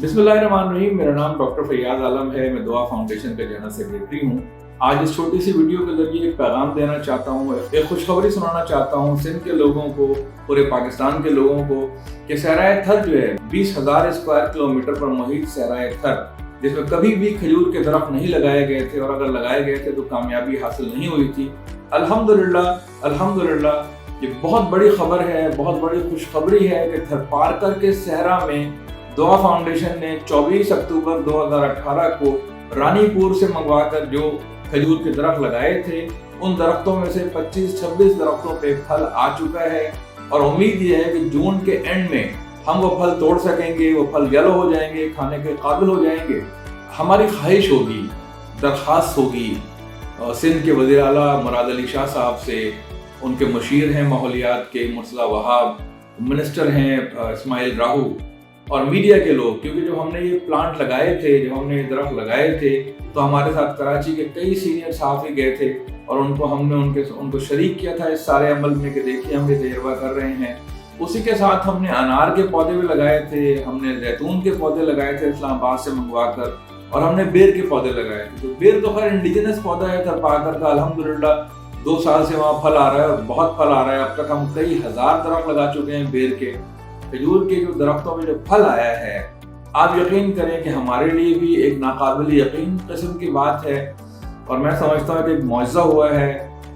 बिस्मिल्लाहिर्रहमानिर्रहीम। मेरा नाम डॉक्टर फैयाज आलम है। मैं दुआ फाउंडेशन का जनरल सेक्रेटरी हूँ। आज इस छोटी सी वीडियो के जरिए एक पैगाम देना चाहता हूँ, एक खुशखबरी सुनाना चाहता हूँ सिंध के लोगों को, पूरे पाकिस्तान के लोगों को कि सहराए थर जो है 20,000 स्क्वायर किलोमीटर पर मुहित सहराए थर, जिसमें कभी भी खजूर के दरख्त नहीं लगाए गए थे और अगर लगाए गए थे तो कामयाबी हासिल नहीं हुई थी। अल्हम्दुलिल्लाह अल्हम्दुलिल्लाह ये बहुत बड़ी खबर है, बहुत बड़ी खुशखबरी है कि थरपारकर के सहरा में दुआ फाउंडेशन ने 24 अक्टूबर 2018 को रानीपुर से मंगवाकर जो खजूर के दरख्त लगाए थे, उन दरख्तों में से 25-26 दरख्तों पे फल आ चुका है और उम्मीद ये है कि जून के एंड में हम वो फल तोड़ सकेंगे, वो फल येलो हो जाएंगे, खाने के काबिल हो जाएंगे। हमारी ख्वाहिश होगी, दरख्वास्त होगी सिंध के वज़ीर आला मुराद अली शाह साहब से, उनके मुशीर हैं माहौलियात के मुर्सला वहाब, मिनिस्टर हैं इस्माइल राहू और मीडिया के लोग, क्योंकि जब हमने ये प्लांट लगाए थे, जब हमने ये दरख्त लगाए थे तो हमारे साथ कराची के कई सीनियर सहाफ़ी गए थे और हमने उनको शरीक किया था इस सारे अमल में कि देखिए हम ये तजर्बा कर रहे हैं। उसी के साथ हमने अनार के पौधे भी लगाए थे, हमने जैतून के पौधे लगाए थे इस्लामाबाद से मंगवा कर, और हमने बेर के पौधे लगाए थे। तो बेर तो खैर इंडिजिनस पौधा है थरपारकर का, अल्हम्दुलिल्लाह 2 साल से वहाँ फल आ रहा है और बहुत फल आ रहा है। अब तक हम कई हज़ार दरख्त लगा चुके हैं बेर के। खजूर के जो दरख्तों में जो फल आया है, आप यकीन करें कि हमारे लिए भी एक नाकाबिल यकीन किस्म की बात है और मैं समझता हूँ कि एक मौजज़ा हुआ है।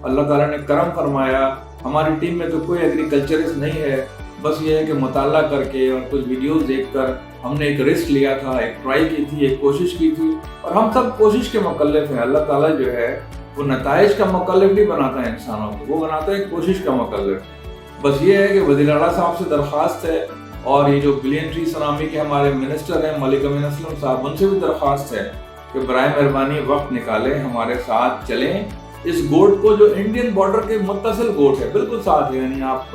अल्लाह ताला ने करम फरमाया। हमारी टीम में तो कोई एग्रीकल्चरिस्ट नहीं है, बस ये है कि मुताला करके और कुछ वीडियोस देखकर हमने एक रिस्क लिया था, एक ट्राई की थी, एक कोशिश की थी और हम सब कोशिश के मुकल्लिफ हैं। अल्लाह ताला जो है वो नताइज का मुकल्लिफ नहीं बनाता है इंसानों को, वो बनाता है कोशिश का मुकल्लिफ। बस ये है कि वज़ीर आला साहब से दरख्वास्त है और ये जो बिलियन ट्री सुनामी के हमारे मिनिस्टर हैं मलिक अमीन असलम साहब, उनसे भी दरख्वास्त है कि बराए मेहरबानी वक्त निकालें, हमारे साथ चलें। इस गोट को जो इंडियन बॉर्डर के मुत्तसिल गोट है, बिल्कुल साथ है, यानी आप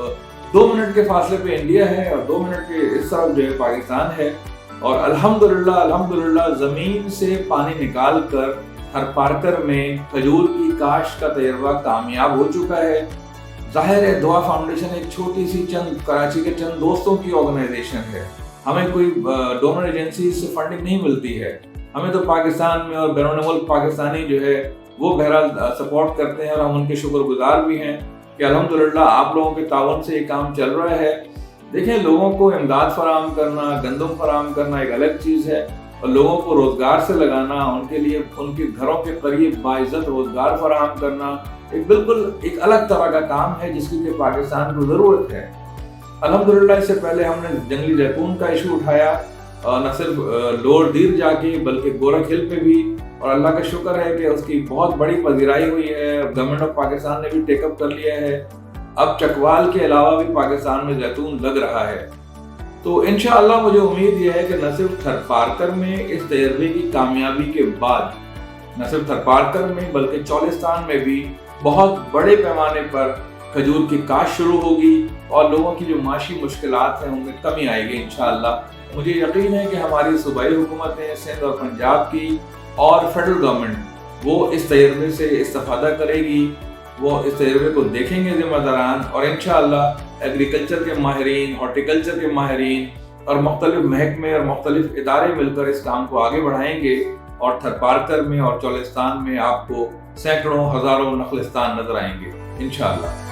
2 मिनट के फासले पे इंडिया है और 2 मिनट के इस तरफ जो है पाकिस्तान है। और अल्हम्दुलिल्लाह ज़मीन से पानी निकाल कर थरपारकर में खजूर की काश्त का तजर्बा कामयाब हो चुका है। जाहिर है दुआ फाउंडेशन एक छोटी सी कराची के चंद दोस्तों की ऑर्गेनाइजेशन है, हमें कोई डोनर एजेंसी से फंडिंग नहीं मिलती है। हमें तो पाकिस्तान में और बैरून मुल्क पाकिस्तानी जो है वो बहरहाल सपोर्ट करते हैं और हम उनके शुक्रगुजार भी हैं कि अल्हम्दुलिल्लाह आप लोगों के तावन से ये काम चल रहा है। देखें, लोगों को इमदाद फराहम करना, गंदम फराहम करना एक अलग चीज़ है और लोगों को रोज़गार से लगाना, उनके लिए उनके घरों के करीब बाइज़्ज़त रोज़गार फराहम करना एक अलग तरह का काम है जिसकी कि पाकिस्तान को ज़रूरत है। अल्हम्दुलिल्लाह इससे पहले हमने जंगली जैतून का इशू उठाया, न सिर्फ लोअर दीर जाके बल्कि गोरख हिल पे भी, और अल्लाह का शुक्र है कि उसकी बहुत बड़ी पजीराई हुई है। गवर्नमेंट ऑफ पाकिस्तान ने भी टेकअप कर लिया है। अब चकवाल के अलावा भी पाकिस्तान में जैतून लग रहा है। तो इंशाअल्लाह मुझे उम्मीद यह है कि न सिर्फ थरपारकर में इस तजर्बे की कामयाबी के बाद, न सिर्फ थरपारकर में बल्कि चौलिस्तान में भी बहुत बड़े पैमाने पर खजूर की काश्त शुरू होगी और लोगों की जो माशी मुश्किलात हैं उनमें कमी आएगी इंशाअल्लाह। मुझे यकीन है कि हमारी सूबाई हुकूमतें सिंध और पंजाब की और फेडरल गवर्नमेंट वो इस तजर्बे से इस्तेफादा करेगी, वो इस तजर्बे को देखेंगे ज़िम्मेदारान और इंशाअल्लाह एग्रीकल्चर के माहिरीन, हॉर्टिकल्चर के माहिरीन और मुख्तलिफ महकमे और मुख्तलिफ इदारे मिलकर इस काम को आगे बढ़ाएंगे और थरपारकर में और चौलिस्तान में आपको सैकड़ों हज़ारों नखलिस्तान नजर आएंगे इंशाअल्लाह।